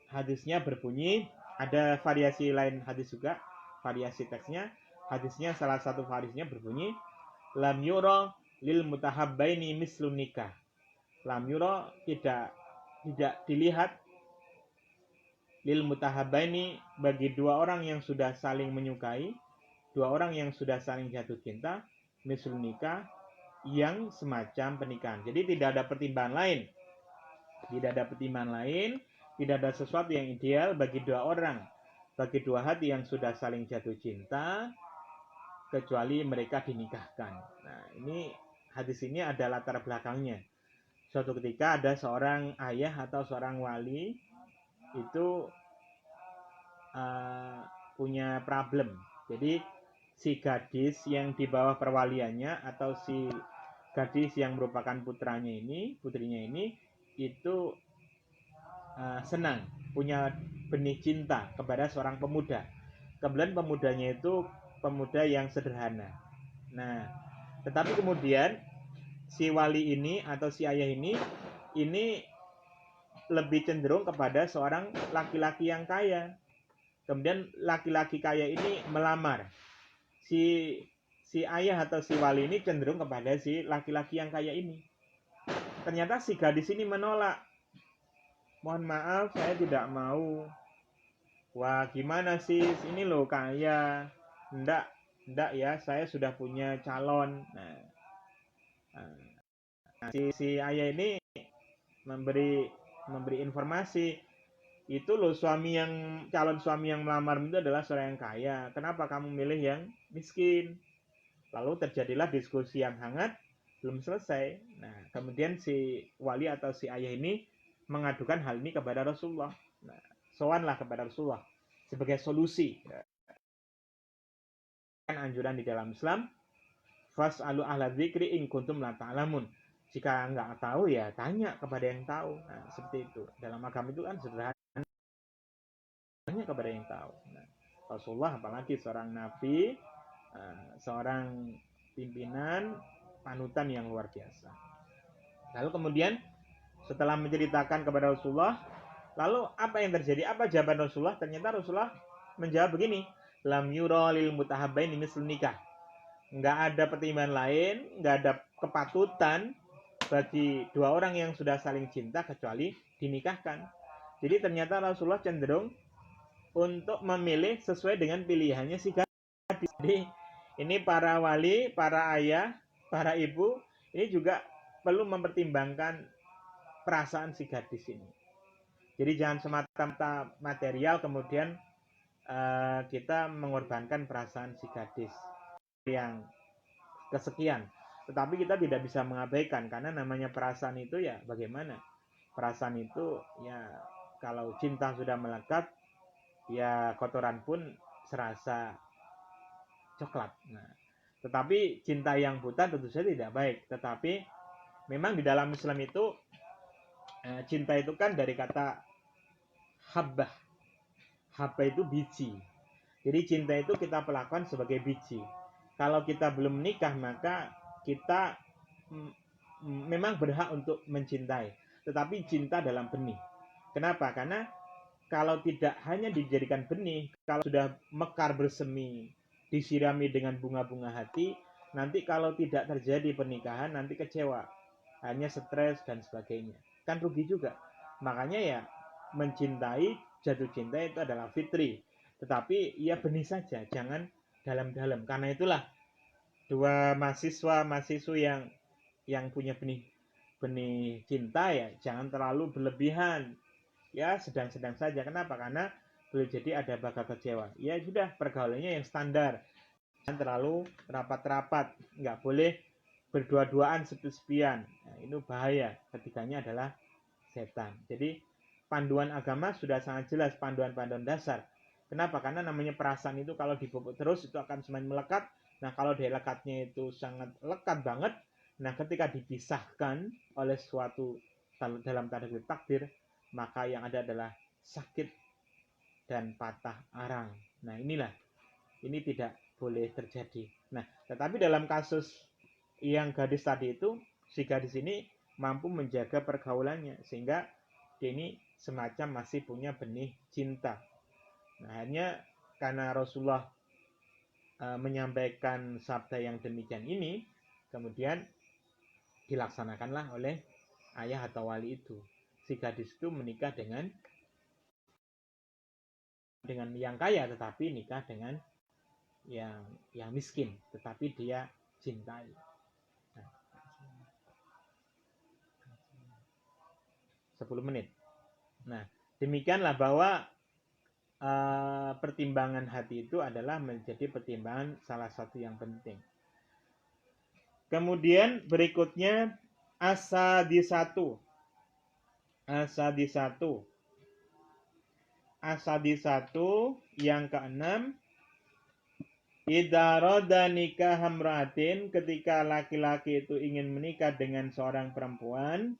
Hadisnya berbunyi, ada variasi lain hadis juga, variasi teksnya. Hadisnya salah satu hadisnya berbunyi, lam yura lil mutahabbaini mislun nikah. Lam yura tidak dilihat lil mutahabbaini bagi dua orang yang sudah saling menyukai, dua orang yang sudah saling jatuh cinta, mislun nikah, yang semacam pernikahan. Jadi tidak ada pertimbangan lain. Tidak ada sesuatu yang ideal bagi dua orang, bagi dua hati yang sudah saling jatuh cinta, kecuali mereka dinikahkan. Nah, ini hadis ini ada latar belakangnya. Suatu ketika ada seorang ayah atau seorang wali itu punya problem. Jadi si gadis yang di bawah perwaliannya atau si gadis yang merupakan putrinya ini itu senang, punya benih cinta kepada seorang pemuda. Kemudian pemudanya itu pemuda yang sederhana. Nah, tetapi kemudian si wali ini atau si ayah ini lebih cenderung kepada seorang laki-laki yang kaya. Kemudian laki-laki kaya ini melamar. Si ayah atau si wali ini cenderung kepada si laki-laki yang kaya ini. Ternyata si gadis ini menolak. Mohon maaf, saya tidak mau wah gimana sih ini loh kaya, enggak ya, saya sudah punya calon. Nah, si ayah ini memberi informasi, itu loh calon suami yang melamar itu adalah seorang yang kaya, kenapa kamu milih yang miskin? Lalu terjadilah diskusi yang hangat, belum selesai. Nah, kemudian si wali atau si ayah ini mengadukan hal ini kepada Rasulullah. Nah, sowanlah kepada Rasulullah sebagai solusi. Kan anjuran di dalam Islam, fas'alu ahla dzikri in kuntum la ta'lamun. Jika nggak tahu ya tanya kepada yang tahu. Nah, seperti itu. Dalam agama itu kan sederhana, tanya kepada yang tahu. Nah, Rasulullah apalagi seorang nabi, seorang pimpinan, panutan yang luar biasa. Lalu kemudian setelah menceritakan kepada Rasulullah, lalu apa yang terjadi? Apa jawaban Rasulullah? Ternyata Rasulullah menjawab begini, lam yura lil mutahabbain misl nikah. Nggak ada pertimbangan lain, nggak ada kepatutan bagi dua orang yang sudah saling cinta kecuali dinikahkan. Jadi ternyata Rasulullah cenderung untuk memilih sesuai dengan pilihannya si gadis. Jadi ini para wali, para ayah, para ibu, ini juga perlu mempertimbangkan perasaan si gadis ini. Jadi jangan semata-mata material kemudian kita mengorbankan perasaan si gadis yang kesekian. Tetapi kita tidak bisa mengabaikan, karena namanya perasaan itu ya bagaimana? Perasaan itu ya kalau cinta sudah melekat, ya kotoran pun serasa coklat. Nah, tetapi cinta yang buta tentu saja tidak baik. Tetapi memang di dalam Islam itu cinta itu kan dari kata habbah. Habbah itu biji. Jadi cinta itu kita perlakukan sebagai biji. Kalau kita belum menikah maka kita memang berhak untuk mencintai. Tetapi cinta dalam benih. Kenapa? Karena kalau tidak hanya dijadikan benih, kalau sudah mekar bersemi, disirami dengan bunga-bunga hati, nanti kalau tidak terjadi pernikahan, nanti kecewa, hanya stres dan sebagainya. Kan rugi juga. Makanya ya mencintai, jatuh cinta itu adalah fitri. Tetapi ya benih saja, jangan dalam-dalam. Karena itulah dua mahasiswa yang punya benih cinta ya jangan terlalu berlebihan. Ya sedang-sedang saja. Kenapa? Karena boleh jadi ada bakal kecewa. Ya sudah, pergaulannya yang standar. Jangan terlalu rapat-rapat. Nggak boleh berdua-duaan sepi-sepian. Nah, itu bahaya. Ketiganya adalah setan. Jadi panduan agama sudah sangat jelas, panduan-panduan dasar. Kenapa? Karena namanya perasaan itu kalau dipupuk terus itu akan semakin melekat. Nah, kalau dia lekatnya itu sangat lekat banget, nah ketika dipisahkan oleh suatu dalam tanda takdir, maka yang ada adalah sakit dan patah arang. Nah, ini tidak boleh terjadi. Nah, tetapi dalam kasus yang gadis tadi itu, si gadis ini mampu menjaga pergaulannya sehingga dia ini semacam masih punya benih cinta. Nah, hanya karena Rasulullah menyampaikan sabda yang demikian ini, kemudian dilaksanakanlah oleh ayah atau wali itu. Si gadis itu menikah dengan yang kaya, tetapi nikah dengan yang miskin, tetapi dia cintai. Nah, 10 menit. Nah, demikianlah bahwa pertimbangan hati itu adalah menjadi pertimbangan salah satu yang penting. Kemudian berikutnya asadi satu yang keenam, idza rada nikah hamratin, ketika laki-laki itu ingin menikah dengan seorang perempuan,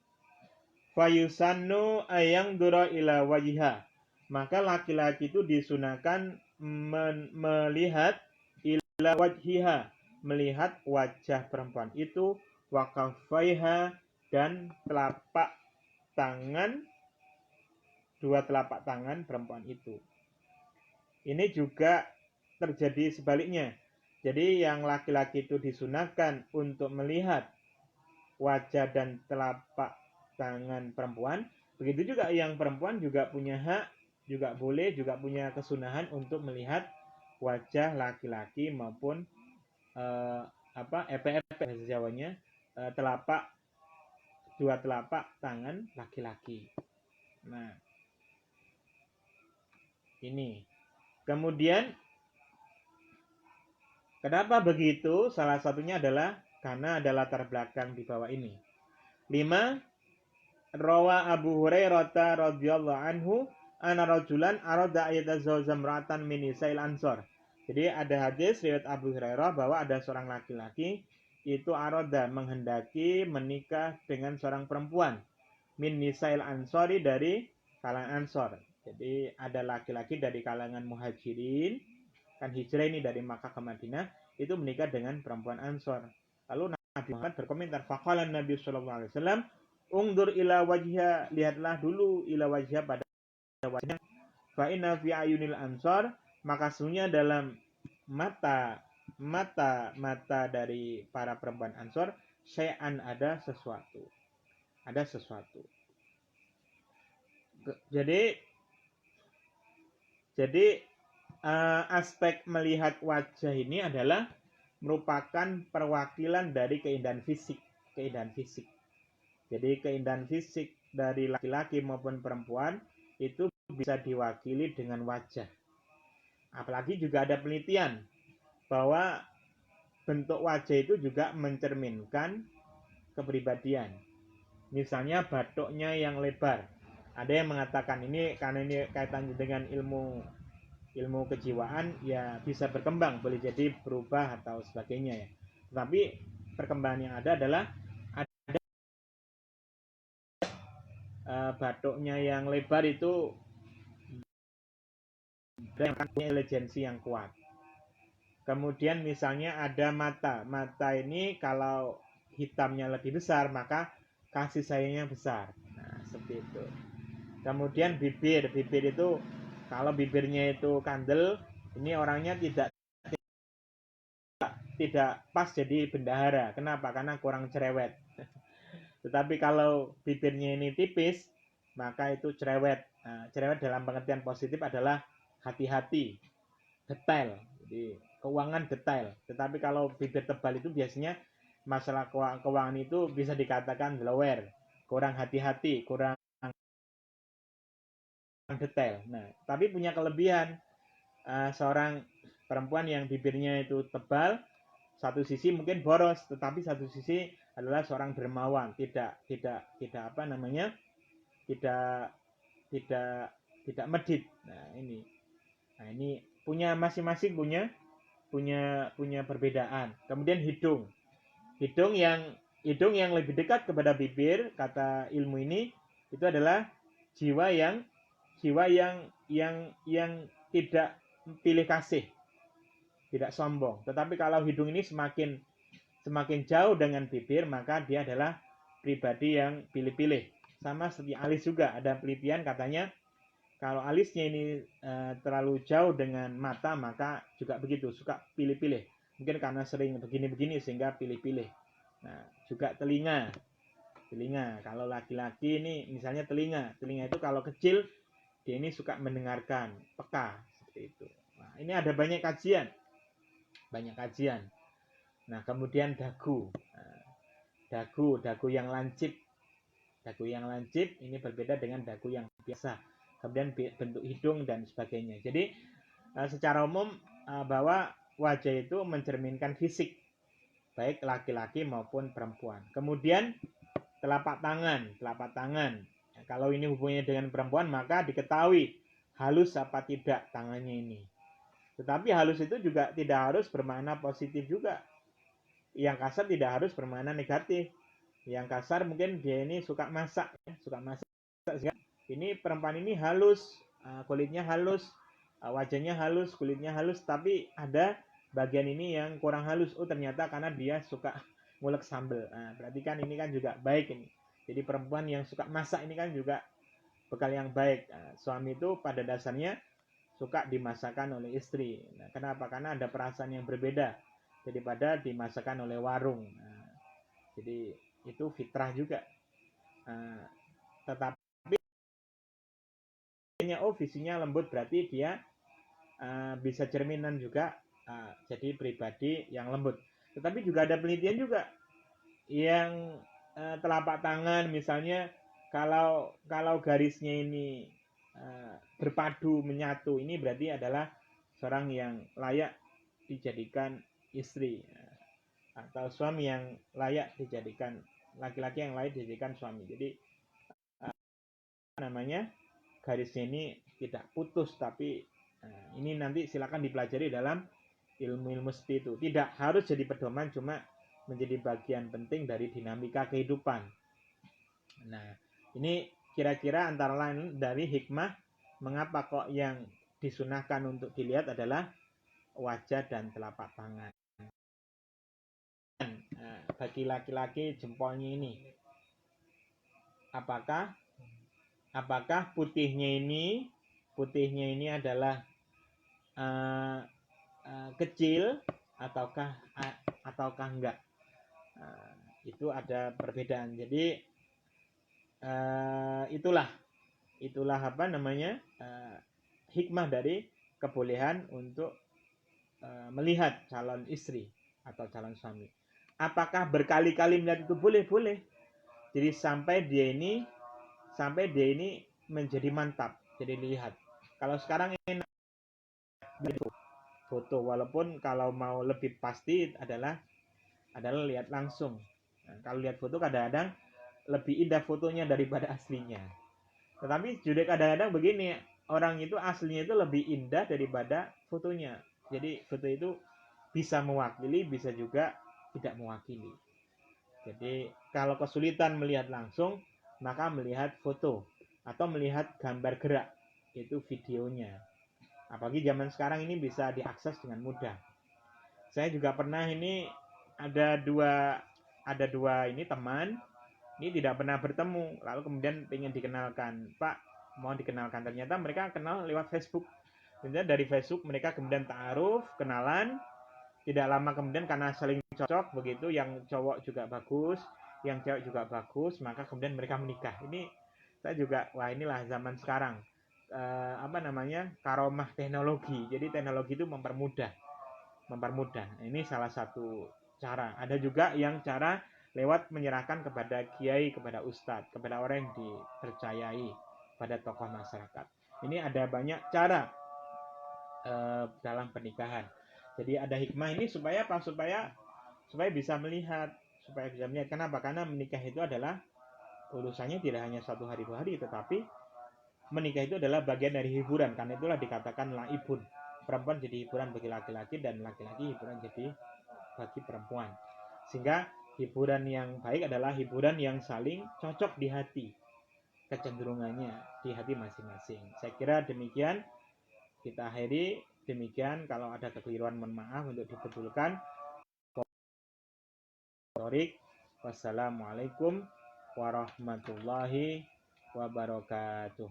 fayusannu ayang dura ila wajha, maka laki-laki itu disunahkan melihat ila wajhiha, melihat wajah perempuan itu, wa kaffaiha, dan dua telapak tangan perempuan itu. Ini juga terjadi sebaliknya. Jadi yang laki-laki itu disunahkan untuk melihat wajah dan telapak tangan perempuan. Begitu juga yang perempuan juga punya hak juga boleh, juga punya kesunahan untuk melihat wajah laki-laki maupun epek-epek bahasa Jawanya, dua telapak tangan laki-laki. Nah, ini. Kemudian kenapa begitu? Salah satunya adalah karena ada latar belakang di bawah ini. 5. Rawa Abu Hurairah radhiyallahu anhu ana rajulan arada ayatazawwaja imra'atan min nisa'il ansor. Jadi ada hadis riwayat Abu Hurairah bahwa ada seorang laki-laki itu arada menghendaki menikah dengan seorang perempuan min nisa'il ansori, dari kalangan ansor. Jadi ada laki-laki dari kalangan muhajirin, kan hijrah ini dari Makkah ke Madinah, itu menikah dengan perempuan ansor. Lalu Nabi Muhammad berkomentar, faqala Nabi sallallahu alaihi wasallam, ungdur ila wajha, lihatlah dulu ila wajha, pada wajhnya, fa inna fi ayunil ansor, maka sesungguhnya dalam mata dari para perempuan ansor, syai'an, ada sesuatu. Jadi aspek melihat wajah ini adalah merupakan perwakilan dari keindahan fisik. Jadi keindahan fisik dari laki-laki maupun perempuan itu bisa diwakili dengan wajah. Apalagi juga ada penelitian bahwa bentuk wajah itu juga mencerminkan kepribadian. Misalnya batuknya yang lebar. Ada yang mengatakan ini karena ini kaitannya dengan ilmu kejiwaan, ya bisa berkembang, boleh jadi berubah atau sebagainya ya. Tetapi perkembangan yang ada adalah batuknya yang lebar itu yang punya intelijensi yang kuat. Kemudian misalnya ada mata ini kalau hitamnya lebih besar maka kasih sayangnya besar. Nah, seperti itu. Kemudian bibir itu kalau bibirnya itu kandel, ini orangnya tidak pas jadi bendahara. Kenapa? Karena kurang cerewet. Tetapi kalau bibirnya ini tipis, maka itu cerewet. Nah, cerewet dalam pengertian positif adalah hati-hati, detail. Jadi keuangan detail. Tetapi kalau bibir tebal itu biasanya masalah keuangan itu bisa dikatakan lower, kurang hati-hati, kurang detail. Nah, tapi punya kelebihan, seorang perempuan yang bibirnya itu tebal, satu sisi mungkin boros, tetapi satu sisi adalah seorang dermawan, tidak medit. Nah, ini punya masing-masing punya perbedaan. Kemudian hidung yang lebih dekat kepada bibir, kata ilmu ini, itu adalah jiwa yang tidak pilih kasih, tidak sombong. Tetapi kalau hidung ini semakin jauh dengan bibir, maka dia adalah pribadi yang pilih-pilih. Sama seperti alis juga, ada penelitian katanya kalau alisnya ini terlalu jauh dengan mata, maka juga begitu, suka pilih-pilih. Mungkin karena sering begini-begini sehingga pilih-pilih. Nah, juga telinga. Kalau laki-laki ini misalnya telinga itu kalau kecil dia ini suka mendengarkan, peka, seperti itu. Nah, ini ada banyak kajian. Nah, kemudian dagu yang lancip. Dagu yang lancip ini berbeda dengan dagu yang biasa. Kemudian bentuk hidung dan sebagainya. Jadi secara umum bahwa wajah itu mencerminkan fisik, baik laki-laki maupun perempuan. Kemudian telapak tangan. Kalau ini hubungannya dengan perempuan, maka diketahui halus apa tidak tangannya ini. Tetapi halus itu juga tidak harus bermakna positif juga. Yang kasar tidak harus bermakna negatif. Yang kasar mungkin dia ini suka masak. Ini perempuan ini halus, kulitnya halus, wajahnya halus, kulitnya halus, tapi ada bagian ini yang kurang halus. Oh, ternyata karena dia suka ngulek sambal. Nah, berarti kan ini kan juga baik ini. Jadi perempuan yang suka masak ini kan juga bekal yang baik. Nah, suami itu pada dasarnya suka dimasakkan oleh istri. Nah, kenapa? Karena ada perasaan yang berbeda daripada dimasakkan oleh warung. Nah, jadi itu fitrah juga. Tetapi nilainya visinya lembut, berarti dia bisa cerminan juga jadi pribadi yang lembut. Tetapi juga ada penelitian juga yang telapak tangan misalnya, kalau garisnya ini berpadu menyatu, ini berarti adalah seorang yang layak dijadikan istri, atau suami yang layak dijadikan, laki-laki yang layak dijadikan suami. Jadi namanya garisnya ini tidak putus, tapi ini nanti silakan dipelajari dalam ilmu seperti itu. Tidak harus jadi pedoman, cuma menjadi bagian penting dari dinamika kehidupan. Nah, ini kira-kira antara lain dari hikmah mengapa kok yang disunahkan untuk dilihat adalah wajah dan telapak tangan. Bagi laki-laki jempolnya ini, apakah putihnya ini adalah kecil ataukah enggak? Itu ada perbedaan. Jadi itulah apa namanya hikmah dari kebolehan untuk melihat calon istri atau calon suami. Apakah berkali-kali melihat itu? Boleh. Jadi sampai dia ini menjadi mantap, jadi lihat. Kalau sekarang ini foto, walaupun kalau mau lebih pasti adalah lihat langsung. Nah, kalau lihat foto kadang-kadang lebih indah fotonya daripada aslinya. Tetapi juga kadang-kadang begini, orang itu aslinya itu lebih indah daripada fotonya. Jadi foto itu bisa mewakili, bisa juga tidak mewakili. Jadi kalau kesulitan melihat langsung, maka melihat foto atau melihat gambar gerak, itu videonya. Apalagi zaman sekarang ini bisa diakses dengan mudah. Saya juga pernah ini ada dua ini teman, ini tidak pernah bertemu, lalu kemudian ingin dikenalkan, Pak mau dikenalkan, ternyata mereka kenal lewat Facebook. Kemudian dari Facebook mereka kemudian ta'aruf, kenalan. Tidak lama kemudian karena saling cocok begitu, yang cowok juga bagus, yang cewek juga bagus, maka kemudian mereka menikah. Ini saya juga, wah inilah zaman sekarang, karomah teknologi. Jadi teknologi itu mempermudah. Ini salah satu cara. Ada juga yang cara lewat menyerahkan kepada kiai, kepada ustadz, kepada orang yang dipercayai, pada tokoh masyarakat. Ini ada banyak cara dalam pernikahan. Jadi ada hikmah ini supaya apa? Supaya bisa melihat, Kenapa? Karena menikah itu adalah urusannya tidak hanya 1 hari 2 hari, tetapi menikah itu adalah bagian dari hiburan. Karena itulah dikatakan laibun. Perempuan jadi hiburan bagi laki-laki, dan laki-laki hiburan jadi bagi perempuan. Sehingga hiburan yang baik adalah hiburan yang saling cocok di hati, kecenderungannya di hati masing-masing. Saya kira demikian, kita akhiri demikian. Kalau ada kekeliruan mohon maaf, untuk dibetulkan. Wassalamualaikum warahmatullahi wabarakatuh.